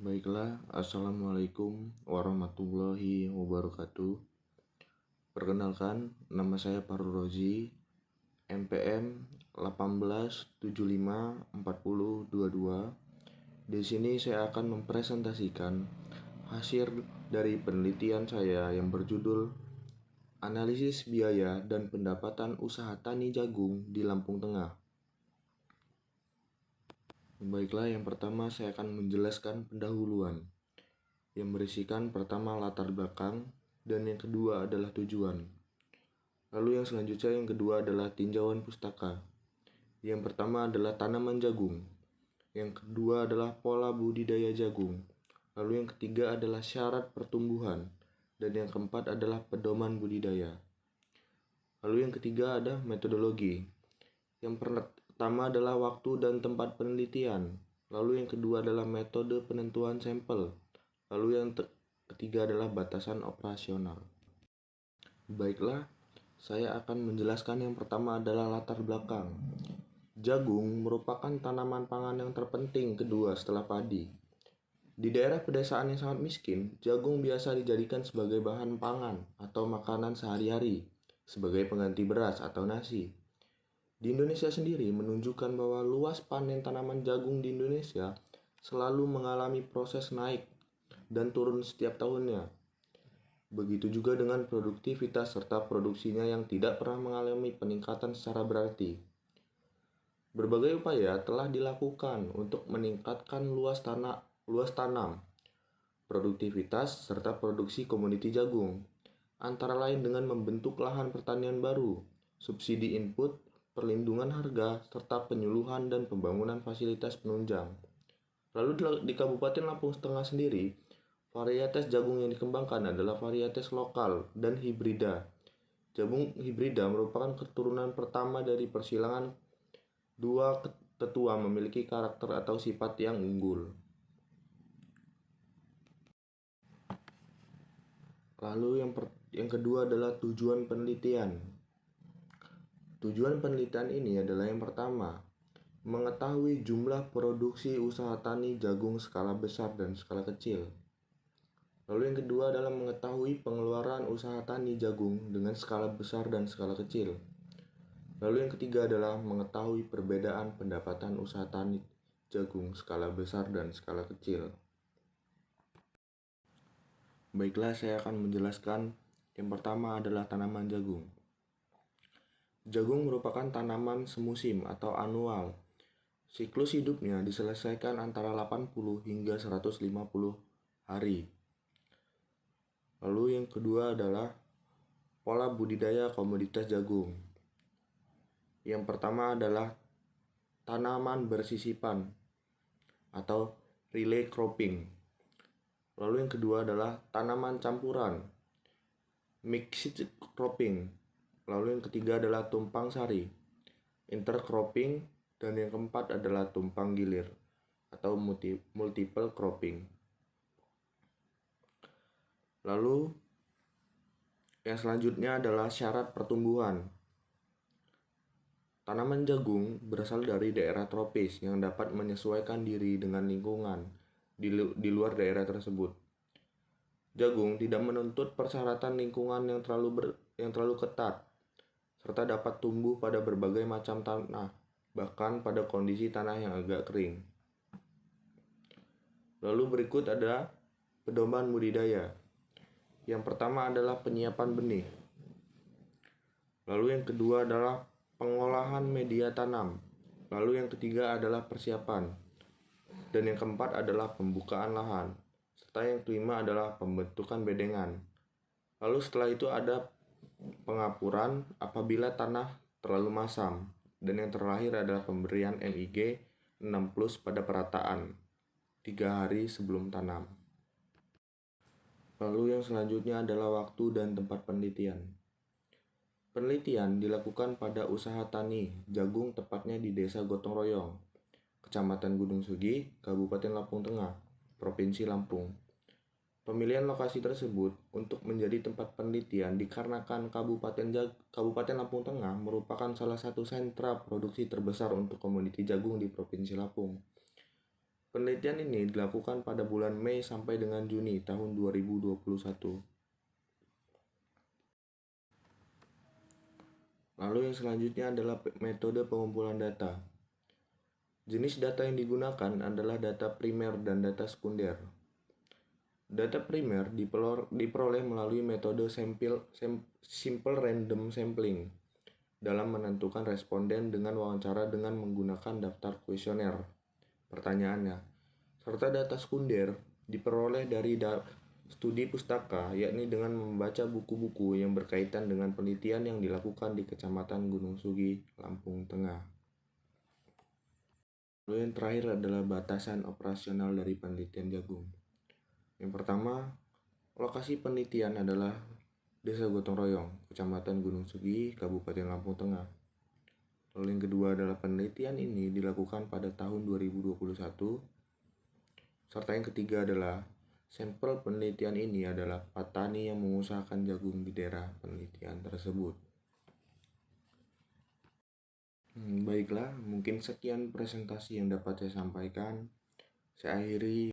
Baiklah, Assalamualaikum warahmatullahi wabarakatuh. Perkenalkan, nama saya Farul Rozi, NPM 18754022. Di sini saya akan mempresentasikan hasil dari penelitian saya yang berjudul Analisis Biaya dan Pendapatan Usaha Tani Jagung di Lampung Tengah. Baiklah, yang pertama saya akan menjelaskan pendahuluan yang berisikan pertama latar belakang dan yang kedua adalah tujuan. Lalu yang selanjutnya yang kedua adalah tinjauan pustaka. Yang pertama adalah tanaman jagung. Yang kedua adalah pola budidaya jagung. Lalu yang ketiga adalah syarat pertumbuhan. Dan yang keempat adalah pedoman budidaya. Lalu yang ketiga ada metodologi. Yang pertama adalah waktu dan tempat penelitian. Lalu yang kedua adalah metode penentuan sampel. Lalu yang ketiga adalah batasan operasional. Baiklah, saya akan menjelaskan yang pertama adalah latar belakang. Jagung merupakan tanaman pangan yang terpenting kedua setelah padi. Di daerah pedesaan yang sangat miskin, jagung biasa dijadikan sebagai bahan pangan atau makanan sehari-hari, sebagai pengganti beras atau nasi. Di Indonesia sendiri menunjukkan bahwa luas panen tanaman jagung di Indonesia selalu mengalami proses naik dan turun setiap tahunnya. Begitu juga dengan produktivitas serta produksinya yang tidak pernah mengalami peningkatan secara berarti. Berbagai upaya telah dilakukan untuk meningkatkan luas tanam, produktivitas serta produksi komoditi jagung, antara lain dengan membentuk lahan pertanian baru, subsidi input, perlindungan harga, serta penyuluhan dan pembangunan fasilitas penunjang. Lalu di Kabupaten Lampung Tengah sendiri, varietas jagung yang dikembangkan adalah varietas lokal dan hibrida. Jagung hibrida merupakan keturunan pertama dari persilangan dua tetua memiliki karakter atau sifat yang unggul. Lalu yang kedua adalah tujuan penelitian. Tujuan penelitian ini adalah yang pertama, mengetahui jumlah produksi usaha tani jagung skala besar dan skala kecil. Lalu yang kedua adalah mengetahui pengeluaran usaha tani jagung dengan skala besar dan skala kecil. Lalu yang ketiga adalah mengetahui perbedaan pendapatan usaha tani jagung skala besar dan skala kecil. Baiklah, saya akan menjelaskan yang pertama adalah tanaman jagung. Jagung merupakan tanaman semusim atau anual. Siklus hidupnya diselesaikan antara 80 hingga 150 hari. Lalu yang kedua adalah pola budidaya komoditas jagung. Yang pertama adalah tanaman bersisipan atau relay cropping. Lalu yang kedua adalah tanaman campuran, mixed cropping. Lalu yang ketiga adalah tumpang sari, intercropping, dan yang keempat adalah tumpang gilir atau multiple cropping. Lalu yang selanjutnya adalah syarat pertumbuhan. Tanaman jagung berasal dari daerah tropis yang dapat menyesuaikan diri dengan lingkungan di luar daerah tersebut. Jagung tidak menuntut persyaratan lingkungan yang terlalu ketat, serta dapat tumbuh pada berbagai macam tanah, bahkan pada kondisi tanah yang agak kering. Lalu berikut ada pedoman budidaya. Yang pertama adalah penyiapan benih. Lalu yang kedua adalah pengolahan media tanam. Lalu yang ketiga adalah persiapan. Dan yang keempat adalah pembukaan lahan. Serta yang kelima adalah pembentukan bedengan. Lalu setelah itu ada pengapuran apabila tanah terlalu masam. Dan yang terakhir adalah pemberian MIG 6+ pada perataan 3 hari sebelum tanam. Lalu yang selanjutnya adalah waktu dan tempat penelitian. Penelitian dilakukan pada usaha tani jagung tepatnya di Desa Gotong Royong, Kecamatan Gunung Sugi, Kabupaten Lampung Tengah, Provinsi Lampung. Pemilihan lokasi tersebut untuk menjadi tempat penelitian dikarenakan Kabupaten Lampung Tengah merupakan salah satu sentra produksi terbesar untuk komoditi jagung di Provinsi Lampung. Penelitian ini dilakukan pada bulan Mei sampai dengan Juni tahun 2021. Lalu yang selanjutnya adalah metode pengumpulan data. Jenis data yang digunakan adalah data primer dan data sekunder. Data primer diperoleh melalui metode simple random sampling dalam menentukan responden dengan wawancara dengan menggunakan daftar kuesioner pertanyaannya, serta data sekunder diperoleh dari studi pustaka, yakni dengan membaca buku-buku yang berkaitan dengan penelitian yang dilakukan di Kecamatan Gunung Sugi, Lampung Tengah. Lalu yang terakhir adalah batasan operasional dari penelitian jagung. Yang pertama, lokasi penelitian adalah Desa Gotong Royong, Kecamatan Gunung Sugi, Kabupaten Lampung Tengah. Lalu yang kedua adalah penelitian ini dilakukan pada tahun 2021. Serta yang ketiga adalah sampel penelitian ini adalah petani yang mengusahakan jagung di daerah penelitian tersebut. Baiklah, mungkin sekian presentasi yang dapat saya sampaikan. Saya akhiri.